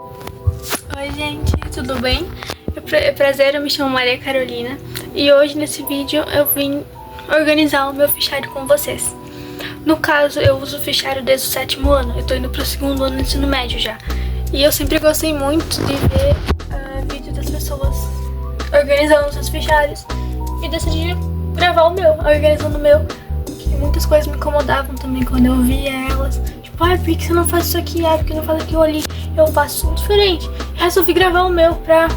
Oi gente, tudo bem? Prazer, eu me chamo Maria Carolina e hoje nesse vídeo eu vim organizar o meu fichário com vocês. No caso, eu uso o fichário desde o 7º ano, eu tô indo pro 2º ano do ensino médio já. E eu sempre gostei muito de ver vídeos das pessoas organizando seus fichários e decidi gravar o meu, organizando o meu. Porque muitas coisas me incomodavam também quando eu via elas. Tipo, por que você não faz isso aqui? Por que não faz aquilo ali? Eu faço diferente. Resolvi gravar o meu pra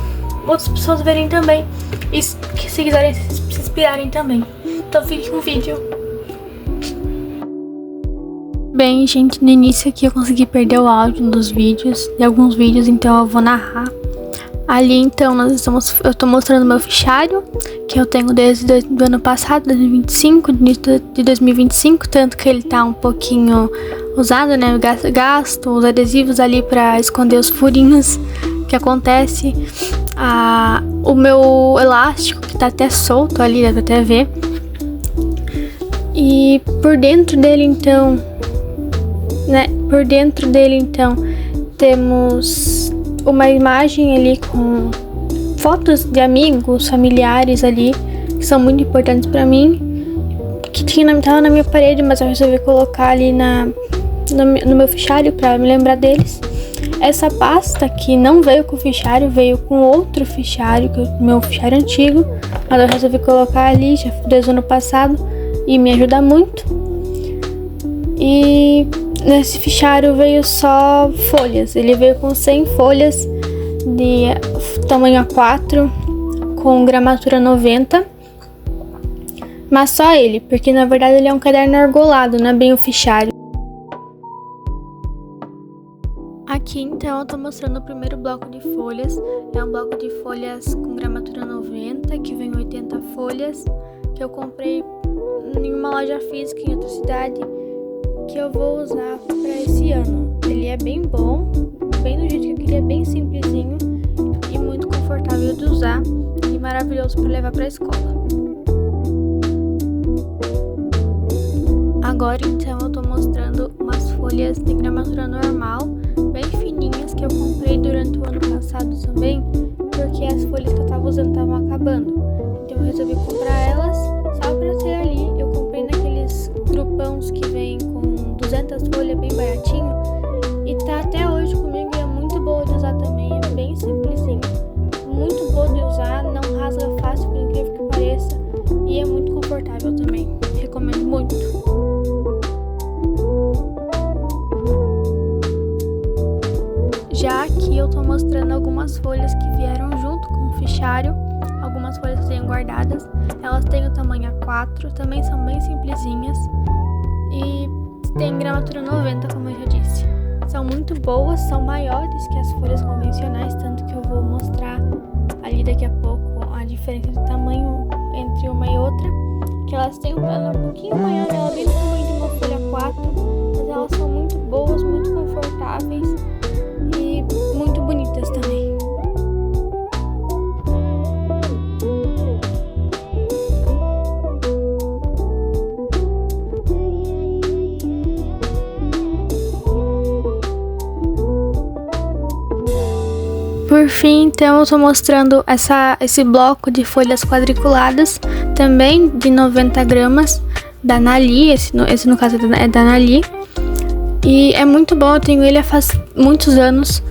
outras pessoas verem também. E se quiserem se inspirarem também. Então fique com o vídeo. Bem, gente, no início aqui eu consegui perder o áudio dos vídeos, de alguns vídeos, então eu vou narrar. Ali então eu tô mostrando meu fichário, que eu tenho desde o ano passado, 2025, de 2025, tanto que ele tá um pouquinho usado, né, gasto, os adesivos ali pra esconder os furinhos que acontece. O meu elástico, que tá até solto ali, deve até ver. E por dentro dele então, temos uma imagem ali com fotos de amigos, familiares ali, que são muito importantes pra mim, que tava na minha parede, mas eu resolvi colocar ali no meu fichário pra me lembrar deles. Essa pasta que não veio com o fichário, veio com outro fichário, que é o meu fichário antigo, mas eu resolvi colocar ali, já desde o ano passado, e me ajuda muito. E nesse fichário veio só folhas, ele veio com 100 folhas de tamanho A4, com gramatura 90, mas só ele, porque na verdade ele é um caderno argolado, não é bem o fichário. Aqui então eu tô mostrando o primeiro bloco de folhas, é um bloco de folhas com gramatura 90, que vem 80 folhas, que eu comprei em uma loja física em outra cidade, que eu vou usar para esse ano. Ele é bem bom, bem do jeito que eu queria, bem simplesinho e muito confortável de usar e maravilhoso para levar para a escola. Agora então eu tô mostrando umas folhas de gramatura normal, bem fininhas, que eu comprei durante o ano passado também, porque as folhas que eu tava usando estavam acabando. Então eu resolvi comprar elas só para ter ali. Eu comprei naqueles grupões que vem com 200 folhas, bem baratinho, e tá até hoje comigo e é muito boa de usar também, é bem simplesinho, muito boa de usar, não rasga fácil, por incrível que pareça, e é muito confortável também, recomendo muito. Já aqui eu tô mostrando algumas folhas que vieram junto com o fichário, algumas folhas que eu tenho guardadas, elas têm o tamanho A4, também são bem simplesinhas e tem gramatura 90, como eu já disse. São muito boas, são maiores que as folhas convencionais, tanto que eu vou mostrar ali daqui a pouco a diferença de tamanho entre uma e outra, que elas têm ela é um pouquinho maior, ela é bem do tamanho de uma folha 4, mas elas são muito boas, muito confortáveis e muito bonitas também. Por fim, então, eu tô mostrando esse bloco de folhas quadriculadas, também de 90 gramas, da Nali, esse no caso é da Nali. E é muito bom, eu tenho ele faz muitos anos,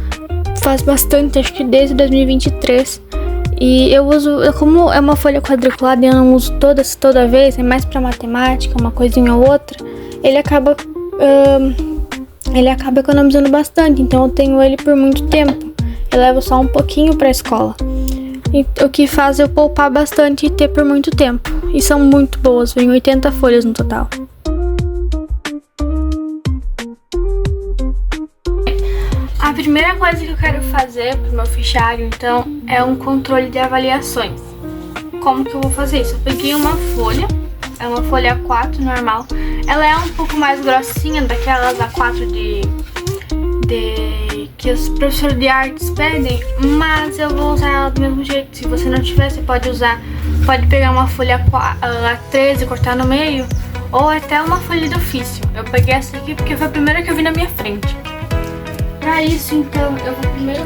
faz bastante, acho que desde 2023. E eu uso, como é uma folha quadriculada e eu não uso toda vez, é mais pra matemática, uma coisinha ou outra, ele acaba economizando bastante, então eu tenho ele por muito tempo. Eu levo só um pouquinho pra escola, e o que faz eu poupar bastante e ter por muito tempo. E são muito boas, vem 80 folhas no total. A primeira coisa que eu quero fazer pro meu fichário, então, é um controle de avaliações. Como que eu vou fazer isso? Eu peguei uma folha, é uma folha A4 normal. Ela é um pouco mais grossinha, daquelas A4 que os professores de artes pedem, mas eu vou usar ela do mesmo jeito. Se você não tiver, você pode pegar uma folha A13 e cortar no meio, ou até uma folha de ofício. Eu peguei essa aqui porque foi a primeira que eu vi na minha frente. Para isso, então, eu vou primeiro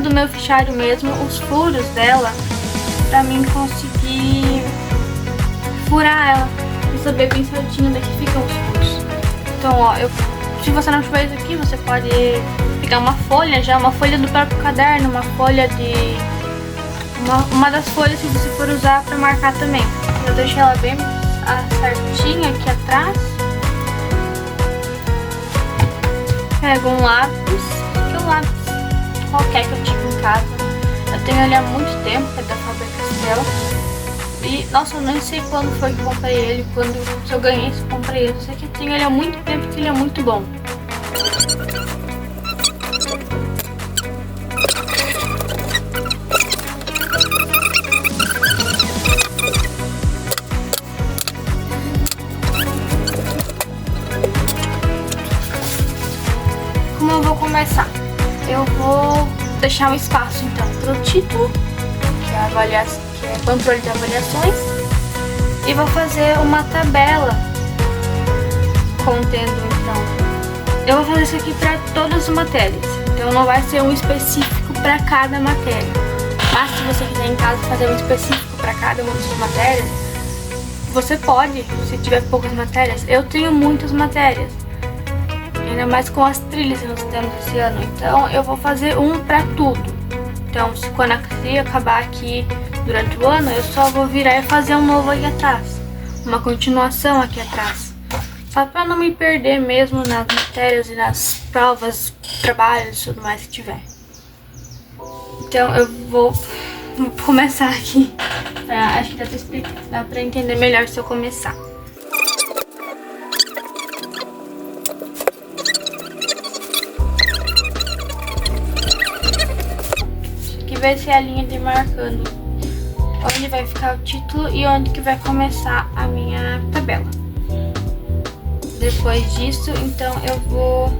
do meu fichário mesmo os furos dela, pra mim conseguir furar ela e saber bem certinho onde é que ficam os furos. Então, ó, se você não tiver isso aqui, você pode pegar uma folha uma folha do próprio caderno, uma folha de... Uma das folhas que você for usar pra marcar também. Eu deixei ela bem certinha aqui atrás. Pego um lápis, que é um lápis qualquer que eu tive em casa. Eu tenho ele há muito tempo, é da Faber-Castell. E, nossa, eu nem sei quando foi que eu comprei ele, se eu ganhei, se eu comprei ele. Eu sei que eu tenho ele há muito tempo, porque ele é muito bom. Como eu vou começar? Eu vou deixar um espaço então para o título, que é controle de avaliações, e vou fazer uma tabela contendo então. Eu vou fazer isso aqui para todas as matérias, então não vai ser um específico para cada matéria. Mas se você quiser em casa fazer um específico para cada uma das matérias, você pode, se tiver poucas matérias. Eu tenho muitas matérias, ainda mais com as trilhas que nós temos esse ano, então eu vou fazer um para tudo. Então, quando a trilha acabar aqui durante o ano, eu só vou virar e fazer um novo aqui atrás, uma continuação aqui atrás, só para não me perder mesmo nas matérias e nas provas, trabalhos e tudo mais que tiver. Então eu vou começar aqui, acho que dá para entender melhor se eu começar. Vai ser a linha demarcando onde vai ficar o título e onde que vai começar a minha tabela. Depois disso, então eu vou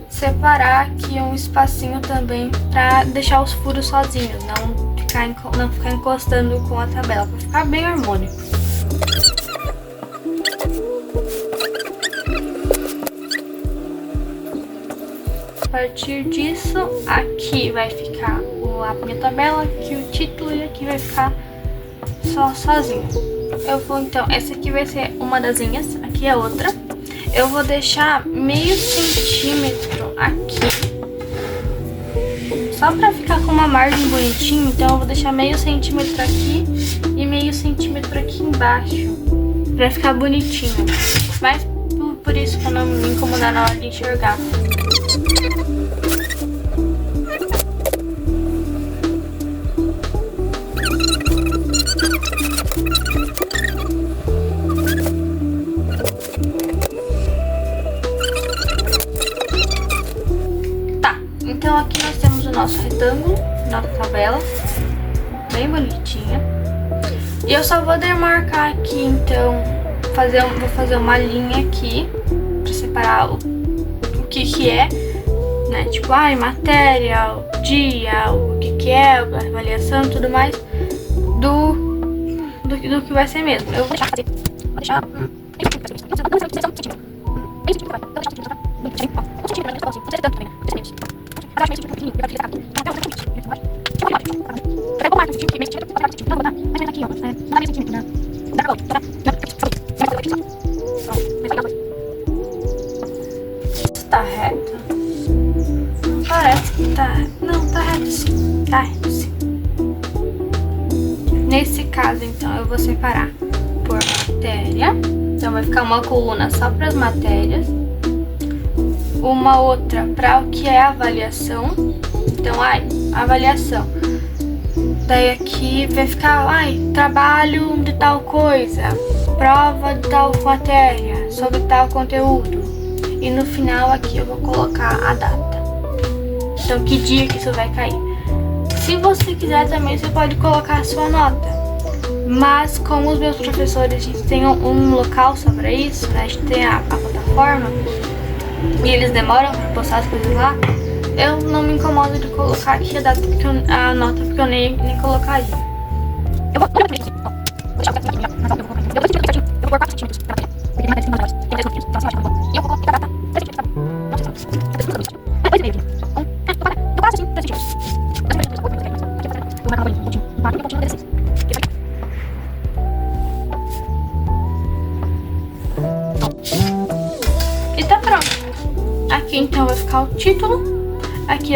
separar aqui um espacinho também para deixar os furos sozinhos, não ficar encostando com a tabela, para ficar bem harmônico. A partir disso, aqui vai ficar a minha tabela, aqui o título, e aqui vai ficar sozinho. Eu vou então, essa aqui vai ser uma das linhas, aqui é outra. Eu vou deixar meio centímetro aqui, só pra ficar com uma margem bonitinha. Então eu vou deixar meio centímetro aqui e meio centímetro aqui embaixo, pra ficar bonitinho. Mas por isso, pra não me incomodar na hora de enxergar. Então aqui nós temos o nosso retângulo, nossa tabela, bem bonitinha. E eu só vou demarcar aqui, então, vou fazer uma linha aqui, pra separar o que é, né? Tipo, matéria, o dia, o que é, a avaliação e tudo mais, do que vai ser mesmo. Eu vou deixar tá reto? Não parece que tá. Não, tá reto sim. Tá reto sim. Nesse caso, então, eu vou separar por matéria. Então vai ficar uma coluna só para as matérias, uma outra para o que é a avaliação. Então, avaliação. Daí aqui vai ficar, trabalho de tal coisa, prova de tal matéria, sobre tal conteúdo. E no final aqui eu vou colocar a data. Então, que dia que isso vai cair. Se você quiser também, você pode colocar a sua nota. Mas como os meus professores, a gente tem um local só pra isso, né? A gente tem a plataforma e eles demoram pra postar as coisas lá, eu não me incomodo de colocar aqui a data, a nota, porque eu nem colocaria. Eu vou deixar eu vou colocar 4 centímetros pra matéria, porque mais tem 10 centímetros, então assim eu vou colocar a data 3 centímetros, tá? 3 centímetros. pronto. Aqui então vai ficar o título. Aqui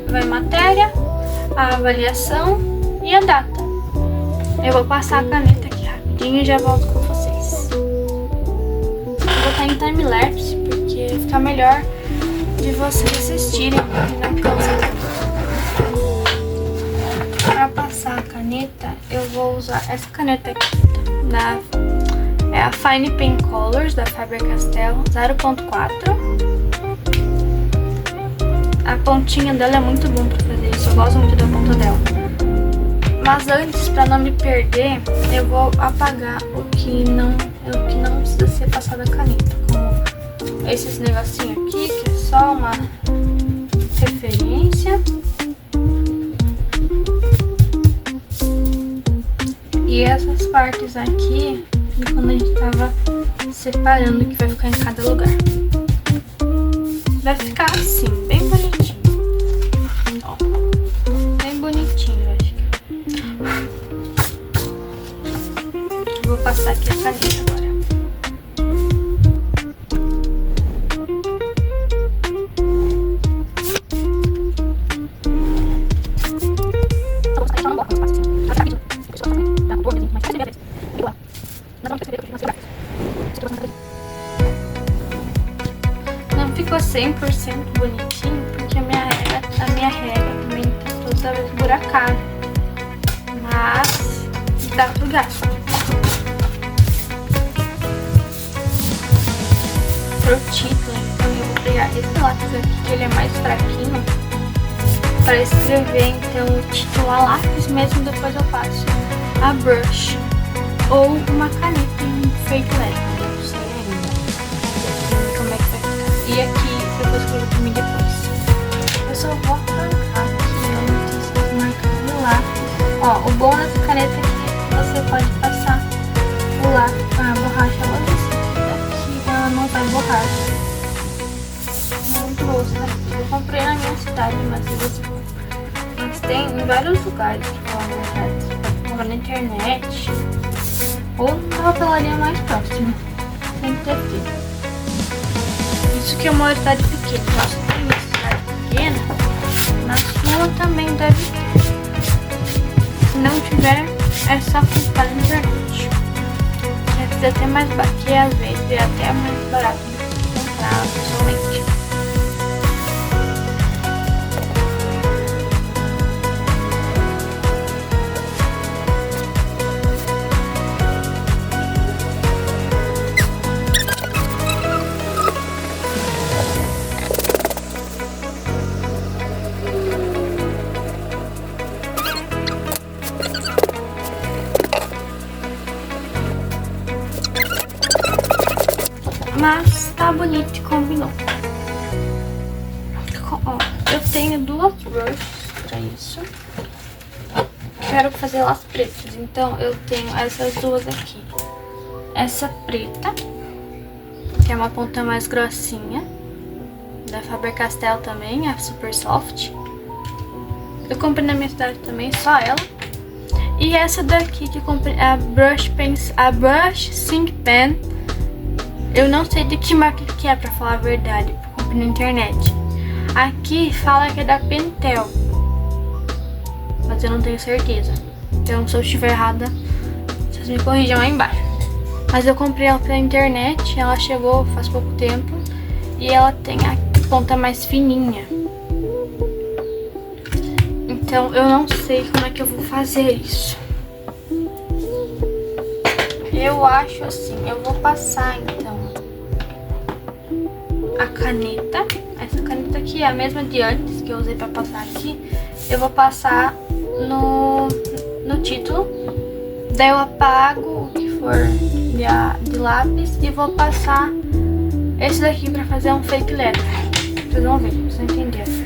vai matéria, a avaliação e a data. Eu vou passar a caneta aqui rapidinho e já volto com vocês. Vou botar em time-lapse porque fica melhor de vocês assistirem e não cansa. Para passar a caneta, eu vou usar essa caneta aqui, tá? É a Fine Pen Colors da Faber-Castell 0.4. A pontinha dela é muito bom para fazer isso, eu gosto muito da ponta dela. Mas antes, para não me perder, eu vou apagar o que não precisa ser passado a caneta, como esses negocinhos aqui, que é só uma referência. E essas partes aqui, quando a gente tava separando, que vai ficar em cada lugar. Vai ficar assim, bem bonitinho. Ó, bem bonitinho, acho que. Vou passar aqui a caneta agora. Não ficou 100% bonitinho porque a minha régua também tá toda esburacada, mas dá pro gasto. Pro título, então eu vou pegar esse lápis aqui que ele é mais fraquinho para escrever então o título a lápis mesmo. Depois eu passo a brush ou uma caneta em fake lead, não sei ainda como é que vai ficar. E aqui eu vou escrever pra mim depois. Eu só vou arrancar aqui antes de marcar o lápis. Ó, o bom dessa caneta é que você pode passar o lápis com a borracha lá daqui, ela não vai borrar. Muito boa, sabe? Eu comprei na minha cidade, mas tem em vários lugares, pra falar a verdade. Você pode comprar na internet ou na papelaria mais próxima. Tem que ter filho. Isso que é uma cidade pequena. Nossa, tem uma cidade pequena, na sua também deve ter. Se não tiver, é só comprar na internet. É até mais barato, que às vezes é até mais barato do que comprar pessoalmente. Mas tá bonito e combinou. Ó, eu tenho duas brushes pra isso. Quero fazer elas pretas, então eu tenho essas duas aqui. Essa preta, que é uma ponta mais grossinha, da Faber-Castell também, a Super Soft. Eu comprei na minha cidade também, só ela. E essa daqui que eu comprei, a Brush Sync Pen. Eu não sei de que marca que é, pra falar a verdade, porque eu comprei na internet. Aqui fala que é da Pentel, mas eu não tenho certeza. Então, se eu estiver errada, vocês me corrijam lá embaixo. Mas eu comprei ela pela internet, ela chegou faz pouco tempo e ela tem a ponta mais fininha. Então, eu não sei como é que eu vou fazer isso. Eu acho assim, eu vou passar então a caneta. Essa caneta aqui é a mesma de antes que eu usei pra passar aqui. Eu vou passar no título. Daí eu apago o que for de lápis e vou passar esse daqui pra fazer um fake letter. Vocês vão ver, vocês entenderam.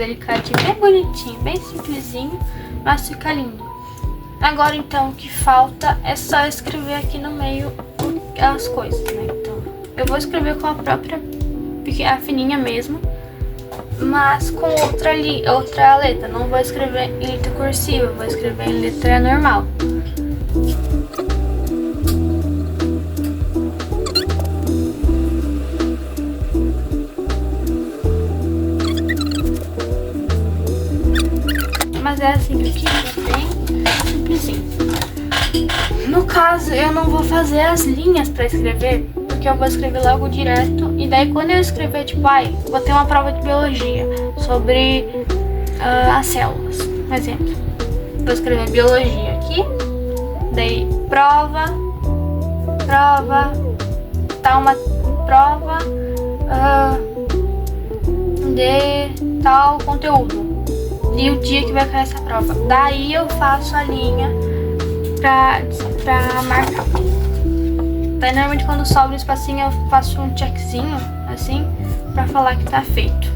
delicadinho, bem bonitinho, bem simplesinho, mas fica lindo. Agora então o que falta é só escrever aqui no meio as coisas, né? Então eu vou escrever com a própria, porque é a fininha mesmo, mas com outra letra. Não vou escrever em letra cursiva, vou escrever em letra normal. Mas é assim que eu queria, bem simplesinho. No caso, eu não vou fazer as linhas pra escrever, porque eu vou escrever logo direto. E daí quando eu escrever, tipo, vou ter uma prova de biologia sobre as células, um exemplo. Vou escrever biologia aqui, daí prova, tá uma prova de tal conteúdo. E o dia que vai cair essa prova. Daí eu faço a linha pra marcar. Daí normalmente quando sobra um espacinho eu faço um checkzinho, assim, pra falar que tá feito.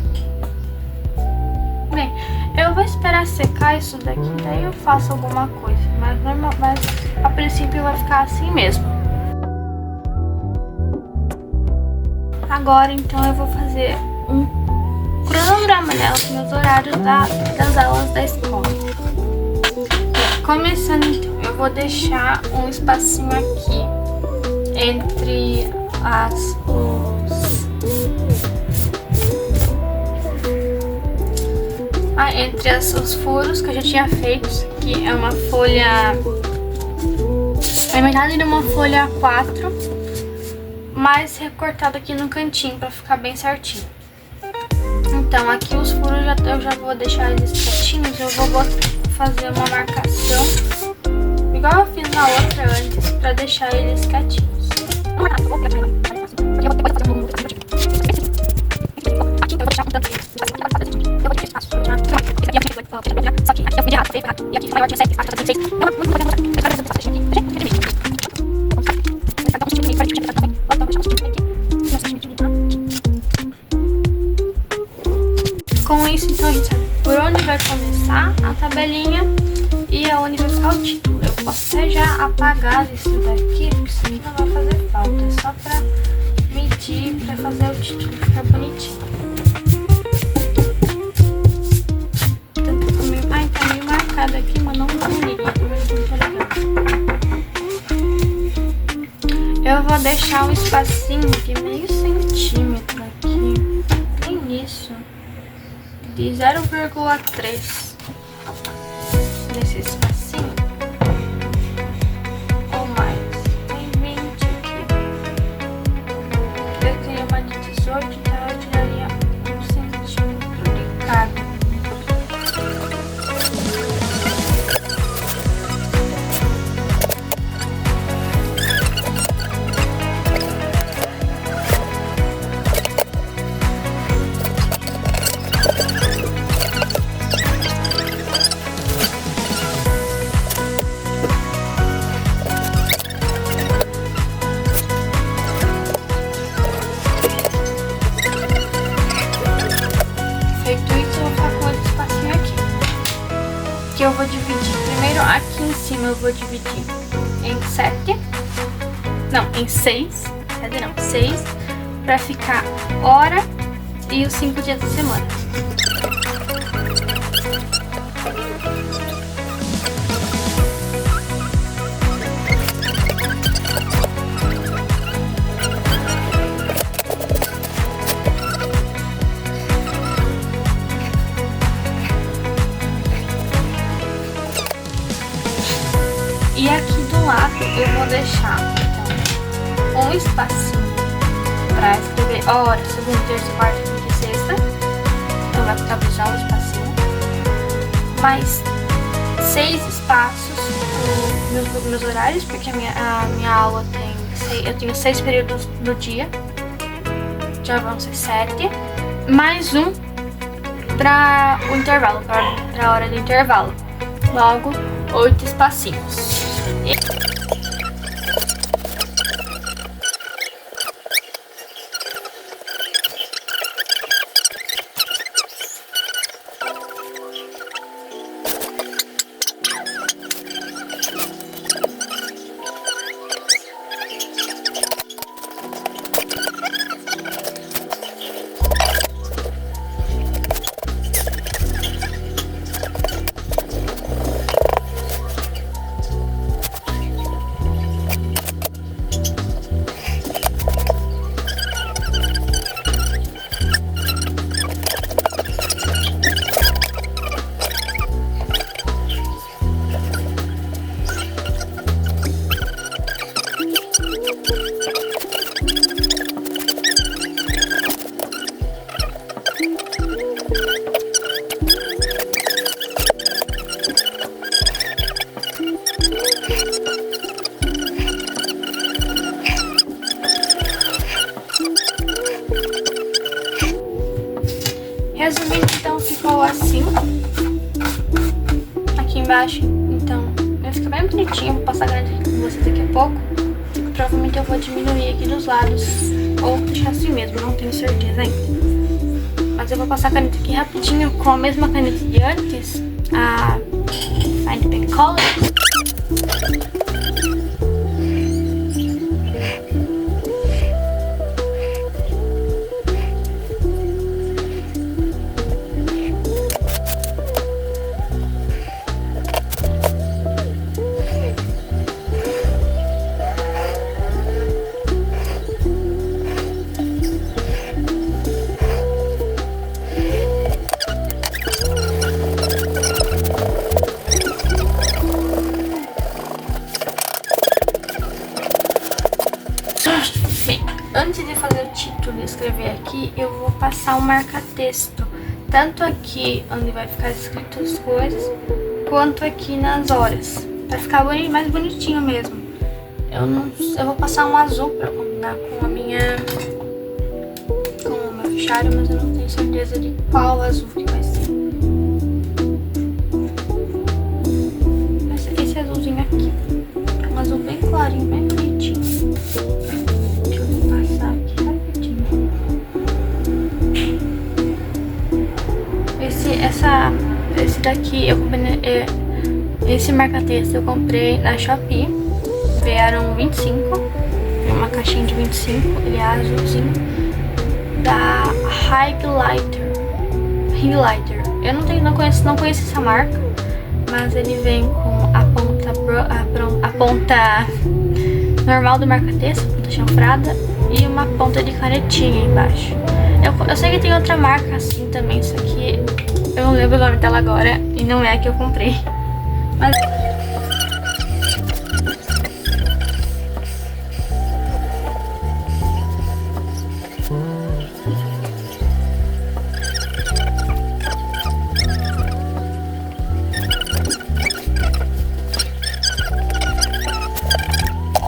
Bem, eu vou esperar secar isso daqui, daí eu faço alguma coisa. Mas a princípio vai ficar assim mesmo. Agora então eu vou fazer um cronograma, né, os meus horários das aulas da escola. Começando então, eu vou deixar um espacinho aqui entre os furos que eu já tinha feito. Isso aqui é uma folha, é metade de uma folha A4, mais recortado aqui no cantinho para ficar bem certinho. Então aqui os furos eu já vou deixar eles quietinhos. Eu vou fazer uma marcação igual eu fiz na outra antes, para deixar eles quietinhos. Com isso, então, a gente sabe por onde vai começar a tabelinha e aonde vai ficar o título. Eu posso até já apagar isso daqui, porque isso não vai fazer falta. É só pra medir, pra fazer o título ficar bonitinho. Tá meio marcado aqui, mas não liga. Eu vou deixar um espacinho de meio centímetro aqui, bem nisso, de 0,3 nesse espacinho, ou mais, tem 20 aqui. Eu queria uma de 18, então eu tiraria 1 centímetro de cada. Que eu vou dividir, primeiro aqui em cima eu vou dividir em 6, pra ficar hora e os 5 dias da semana. E aqui do lado eu vou deixar então, um espacinho para escrever hora, segunda, terça, quarta, quinta e sexta. Então vai ficar já um espacinho. Mais 6 espaços para meus horários, porque a minha aula eu tenho 6 períodos no dia. Já vão ser 7. Mais um para o intervalo, para a hora do intervalo. Logo, 8 espacinhos. Resumindo, então, ficou assim. Aqui embaixo, então, vai ficar bem bonitinho. Vou passar grande aqui com vocês daqui a pouco. E provavelmente eu vou diminuir aqui dos lados, ou deixar assim mesmo, não tenho certeza ainda. Mas eu vou passar a caneta aqui rapidinho com a mesma caneta de antes, a Fine Pen Color. Antes de fazer o título e escrever aqui, eu vou passar um marca-texto, tanto aqui onde vai ficar escrito as coisas, quanto aqui nas horas, pra ficar mais bonitinho mesmo. Eu vou passar um azul pra combinar com o meu fichário, mas eu não tenho certeza de qual azul que vai ser. Esse azulzinho aqui, um azul bem clarinho, bem bonitinho. Esse daqui eu comprei, esse marca-texto eu comprei na Shopee, vieram 25, uma caixinha de 25, ele é azulzinho, da Highlighter. Eu não conheço essa marca, mas ele vem com a ponta normal do marca-texto, ponta chanfrada, e uma ponta de canetinha embaixo. Eu sei que tem outra marca assim também, só que eu não lembro o nome dela agora e não é a que eu comprei. Mas...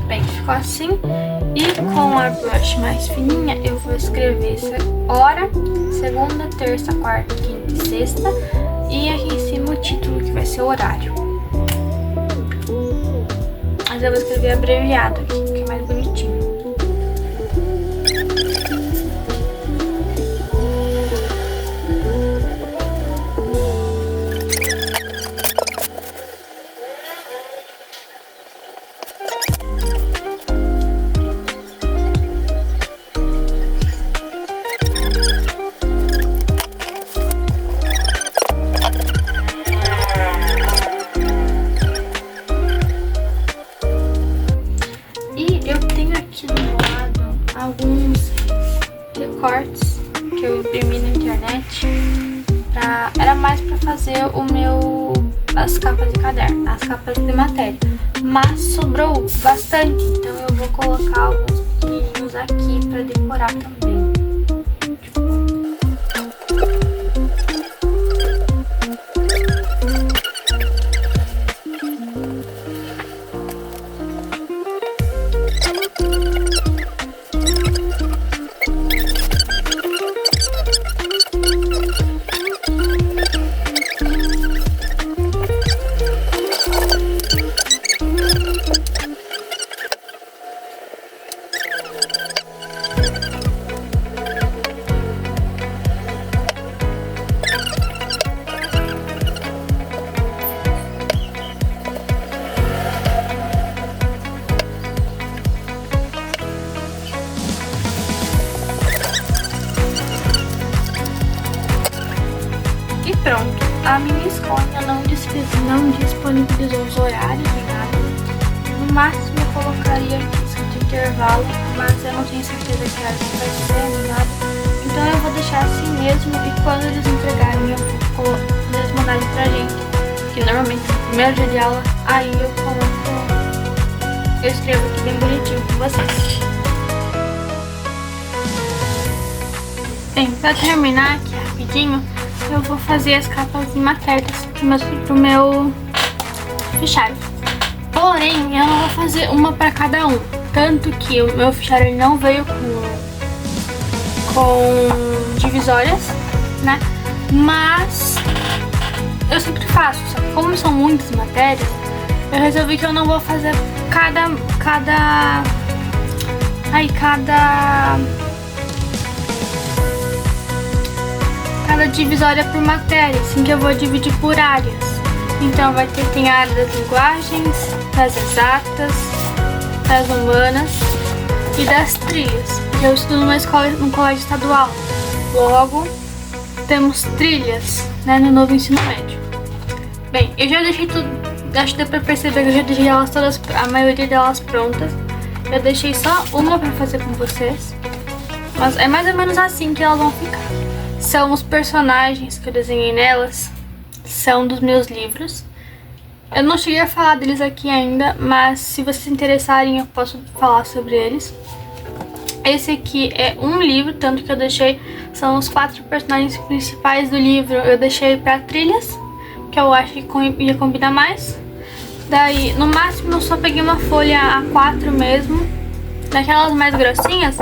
bem, ficou assim. E com a brush mais fininha eu vou escrever essa hora, segunda, terça, quarta, quinta e sexta. E aqui em cima o título, que vai ser o horário. Mas eu vou escrever abreviado aqui, que é mais bonitinho. Alguns recortes que eu imprimi na internet, era mais pra fazer as capas de caderno, as capas de matéria, mas sobrou bastante, então eu vou colocar alguns pequenininhos aqui pra decorar também. Pronto, a minha escola não disponibilizou os horários nem nada. No máximo eu colocaria aqui escrito intervalo, mas eu não tenho certeza que vai ser nem nada. Então eu vou deixar assim mesmo e quando eles entregarem eles mandarem pra gente, que normalmente no primeiro dia de aula, aí eu escrevo aqui bem bonitinho com vocês. Bem, pra terminar aqui rapidinho, eu vou fazer as capas de matérias pro meu fichário. Porém, eu não vou fazer uma para cada um. Tanto que o meu fichário não veio com divisórias, né? mas eu sempre faço, só que como são muitas matérias, eu resolvi que eu não vou fazer cada divisória por matéria, assim que eu vou dividir por áreas. Então tem a área das linguagens, das exatas, das humanas e das trilhas. Eu estudo numa escola, num colégio estadual. Logo, temos trilhas, né, no novo ensino médio. Bem, eu já deixei tudo, acho que dá pra perceber que eu já deixei elas todas, a maioria delas prontas. Eu deixei só uma pra fazer com vocês, mas é mais ou menos assim que elas vão ficar. São os personagens que eu desenhei nelas, são dos meus livros. Eu não cheguei a falar deles aqui ainda, mas se vocês se interessarem eu posso falar sobre eles. Esse aqui é um livro, tanto que eu deixei, são os 4 personagens principais do livro. Eu deixei pra trilhas, que eu acho que ia combinar mais. Daí, no máximo, eu só peguei uma folha A4 mesmo, daquelas mais grossinhas,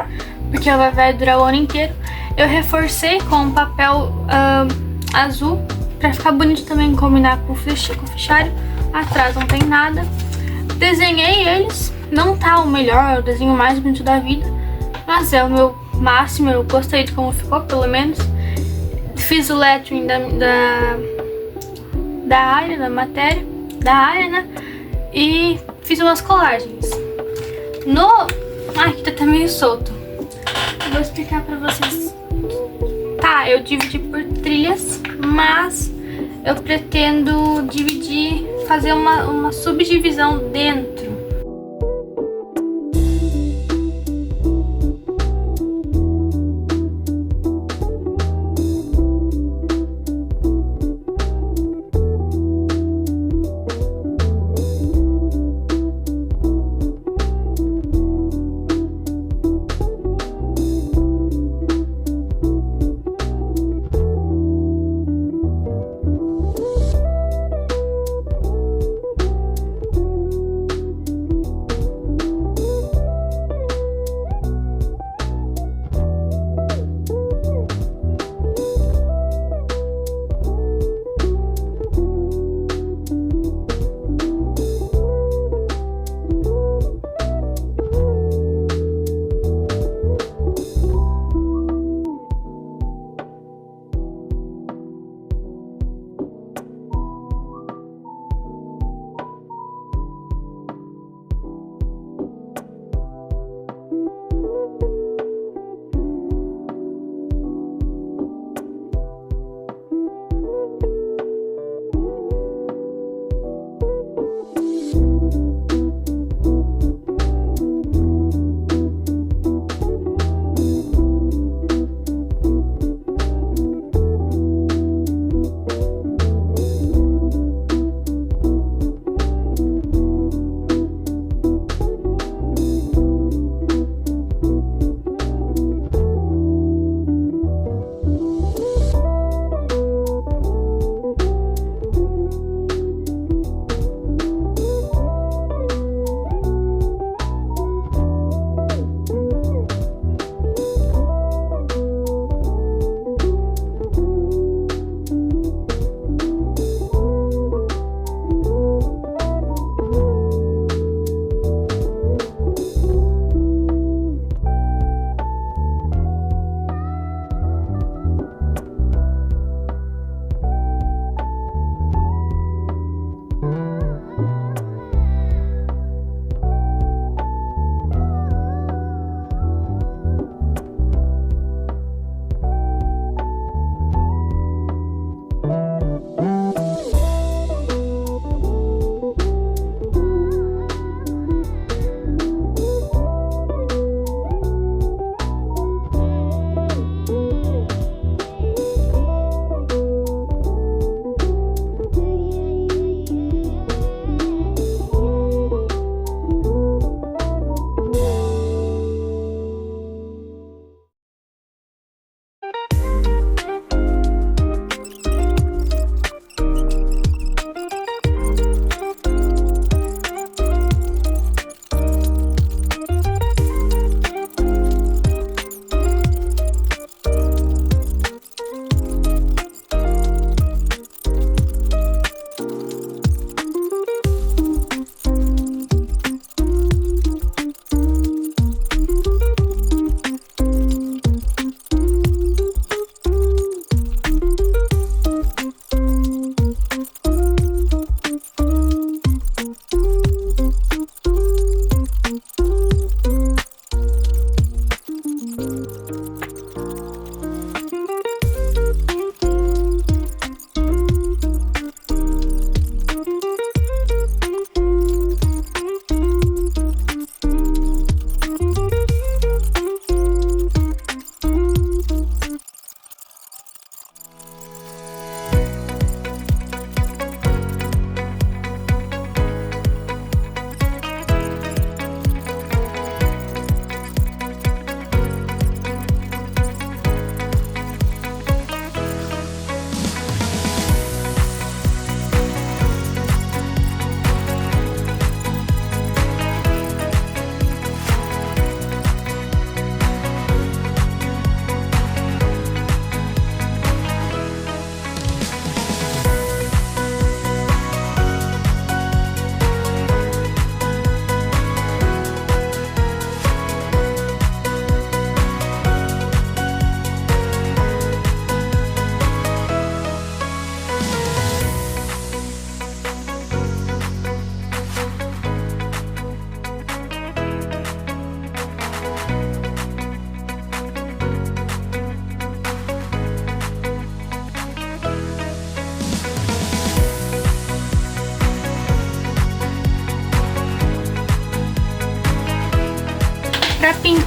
porque vai durar o ano inteiro. Eu reforcei com um papel azul, pra ficar bonito também, combinar com o fichário. Atrás não tem nada. Desenhei eles, não tá o melhor, é o desenho mais bonito da vida, mas é o meu máximo, eu gostei de como ficou, pelo menos. Fiz o lettering da área, da matéria, da área, né? E fiz umas colagens. Aqui tá meio solto. Eu vou explicar pra vocês. Tá, eu dividi por trilhas, mas eu pretendo fazer uma subdivisão dentro.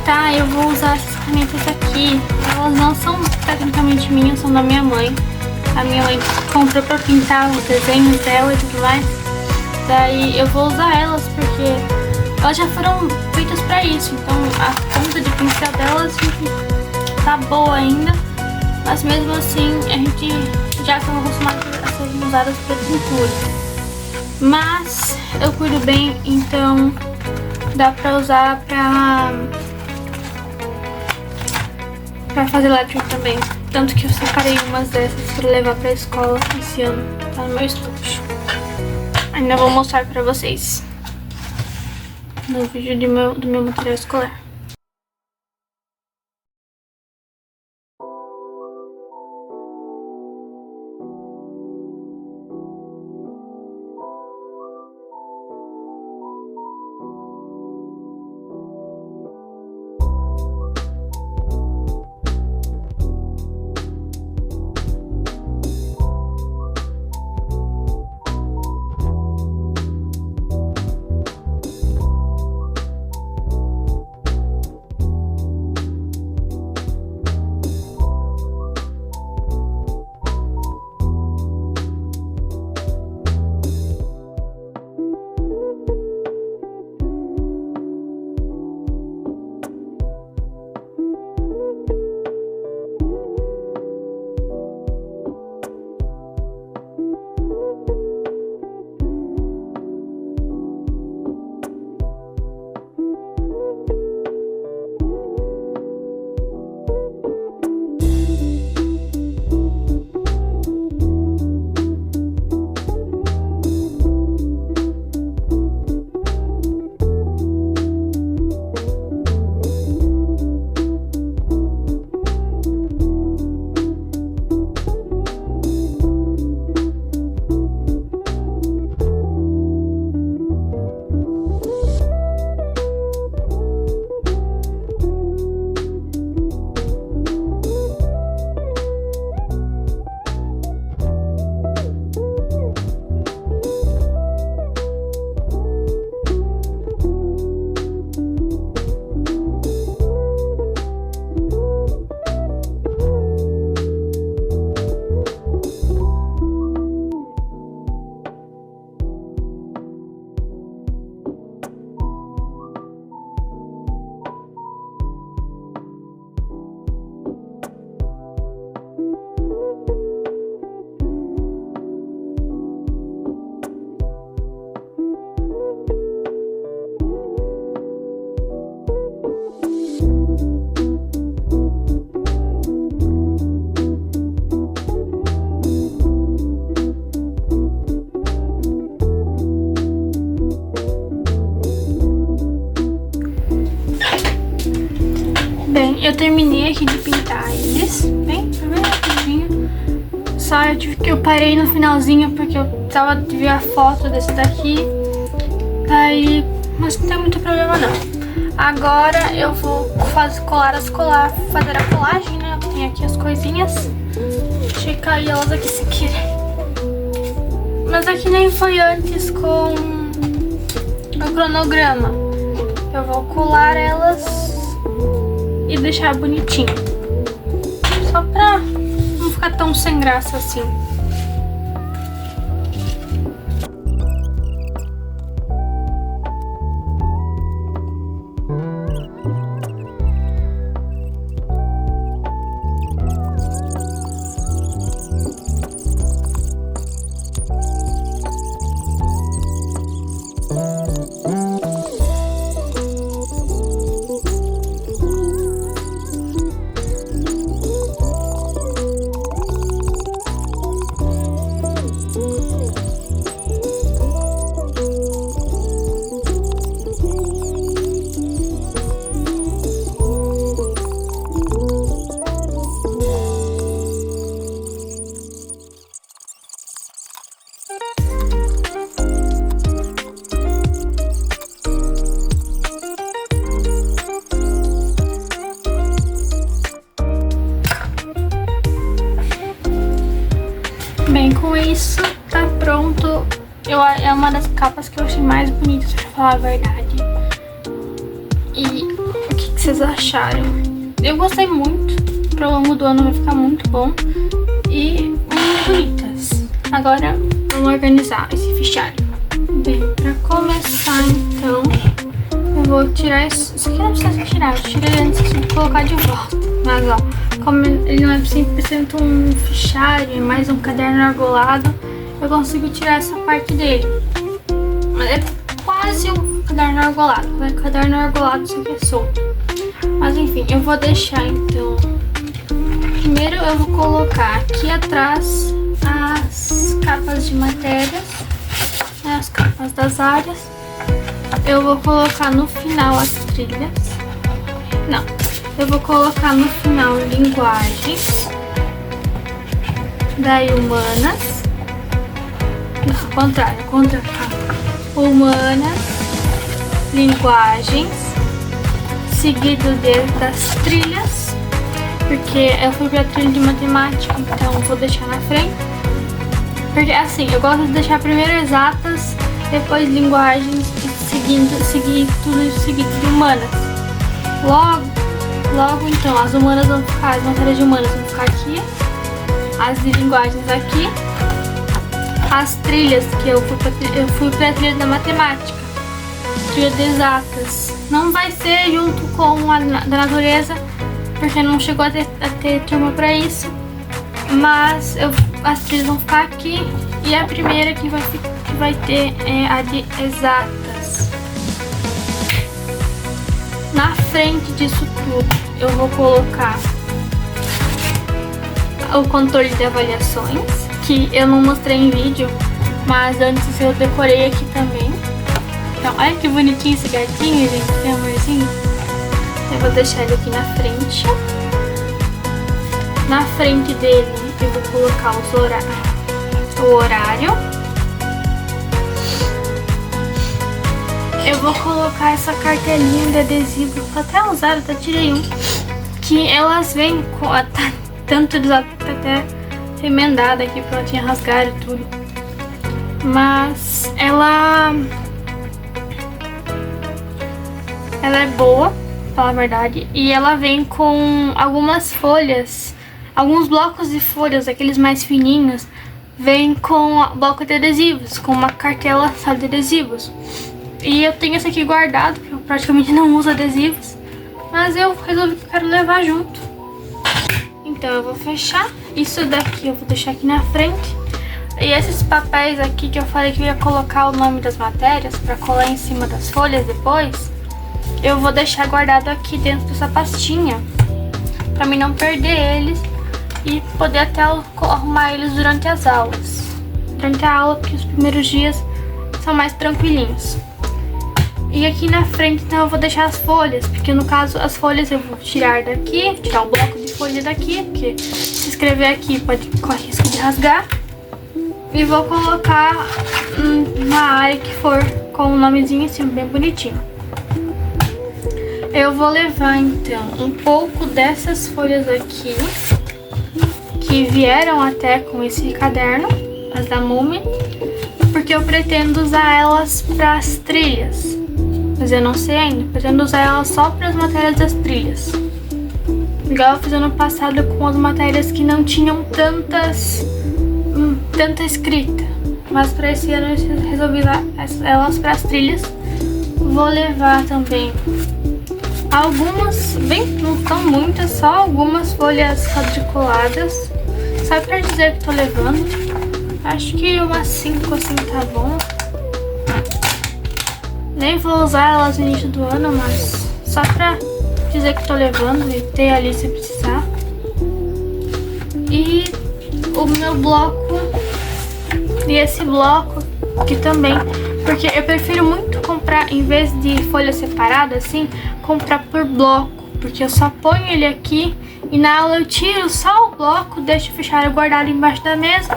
pintar, eu vou usar essas canetas aqui. Elas não são tecnicamente minhas, são da minha mãe. A minha mãe comprou pra pintar os desenhos dela e tudo mais. Daí eu vou usar elas porque elas já foram feitas pra isso. Então a ponta de pincel delas tá boa ainda. Mas mesmo assim a gente já estão acostumados a serem usadas pra pintura. Mas eu cuido bem, então dá pra usar pra fazer lettering também. Tanto que eu separei umas dessas pra levar pra escola esse ano. Tá no meu estojo. Ainda vou mostrar pra vocês no vídeo do meu material escolar. Eu terminei aqui de pintar eles, bem rapidinho. Só eu parei no finalzinho porque eu tava de ver a foto desse daqui. Aí, mas não tem muito problema não. Agora eu vou fazer a colagem, né? Tem aqui as coisinhas. Checar elas aqui se quiser. Mas aqui nem foi antes com o cronograma. Eu vou colar elas e deixar bonitinho. Só pra não ficar tão sem graça assim. Bem, com isso tá pronto. É uma das capas que eu achei mais bonitas, pra falar a verdade. E o que que vocês acharam. Eu gostei muito, ao longo do ano vai ficar muito bom e muito bonitas. Agora vamos organizar esse fichário. Bem, pra começar então, eu vou tirar isso aqui não precisa tirar, eu tirei antes de colocar de volta. Mas ó, como ele não é 100% um fichário, é mais um caderno argolado, eu consigo tirar essa parte dele. Mas é quase um caderno argolado, né? Caderno argolado isso aqui é solto. Mas enfim, eu vou deixar então. Primeiro eu vou colocar aqui atrás as capas de matérias, né, as capas das áreas. Eu vou colocar no final as trilhas. Não, eu vou colocar no final linguagens. Daí humanas. Não, ao contrário. Humanas, linguagens, seguido das trilhas, porque eu fui pra trilha de matemática, então eu vou deixar na frente. Porque assim, eu gosto de deixar primeiro exatas, depois linguagens e seguir tudo isso seguido de humanas. Logo então, as humanas vão ficar, as matérias de humanas vão ficar aqui, as de linguagens aqui, as trilhas que eu fui pra trilha da matemática, trilha de exatas. Não vai ser junto com a da natureza, porque não chegou a ter turma pra isso, mas as trilhas vão ficar aqui e a primeira que vai ter é a de exatas. Na frente disso tudo eu vou colocar o controle de avaliações, que eu não mostrei em vídeo, mas antes eu decorei aqui também. Então, olha que bonitinho esse gatinho, gente, que amorzinho. Eu vou deixar ele aqui na frente. Na frente dele eu vou colocar o horário. Eu vou colocar essa cartelinha de adesivo, até usar, até tirei um, que elas vêm com tanto até remendada aqui, porque ela tinha rasgado e tudo. Mas ela é boa, pra falar a verdade, e ela vem com algumas folhas, alguns blocos de folhas, aqueles mais fininhos, vem com bloco de adesivos, com uma cartela só de adesivos. E eu tenho esse aqui guardado, porque eu praticamente não uso adesivos, mas eu resolvi que eu quero levar junto. Então eu vou fechar. Isso daqui eu vou deixar aqui na frente. E esses papéis aqui que eu falei que eu ia colocar o nome das matérias pra colar em cima das folhas depois, eu vou deixar guardado aqui dentro dessa pastinha, pra mim não perder eles e poder até arrumar eles durante as aulas. Durante a aula, porque os primeiros dias são mais tranquilinhos. E aqui na frente então eu vou deixar as folhas, porque no caso as folhas eu vou tirar daqui, tirar o bloco de folha daqui, porque se escrever aqui pode correr risco de rasgar. E vou colocar na área que for com o nomezinho assim, bem bonitinho. Eu vou levar então um pouco dessas folhas aqui, que vieram até com esse caderno, as da Mumi, porque eu pretendo usar elas para as trilhas. Mas eu não sei ainda, pretendo usar elas só para as matérias das trilhas. Igual eu fiz ano passado com as matérias que não tinham tanta escrita. Mas para esse ano eu resolvi usar elas para as trilhas. Vou levar também algumas, não são muitas, só algumas folhas quadriculadas. Só para dizer que tô levando. Acho que umas 5 assim tá bom. Nem vou usar elas no início do ano, mas só pra dizer que tô levando e ter ali se precisar. E o meu bloco, e esse bloco aqui também, porque eu prefiro muito comprar, em vez de folha separada assim, comprar por bloco, porque eu só ponho ele aqui e na aula eu tiro só o bloco, deixo o fichário guardado embaixo da mesa,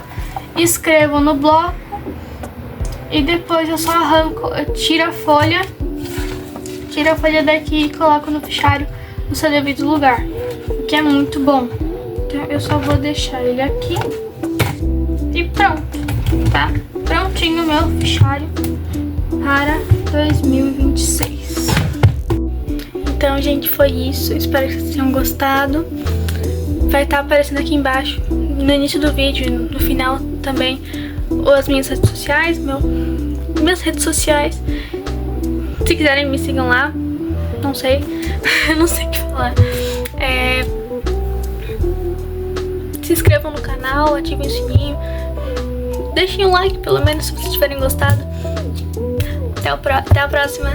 escrevo no bloco. E depois eu só arranco, eu tiro a folha daqui e coloco no fichário no seu devido lugar, o que é muito bom. Então eu só vou deixar ele aqui e pronto, tá? Prontinho o meu fichário para 2026. Então, gente, foi isso. Espero que vocês tenham gostado. Vai estar aparecendo aqui embaixo, no início do vídeo, no final também, as minhas redes sociais, minhas redes sociais. Se quiserem, me sigam lá. Não sei, não sei o que falar. Se inscrevam no canal, ativem o sininho. Deixem um like, pelo menos, se vocês tiverem gostado. Até a próxima.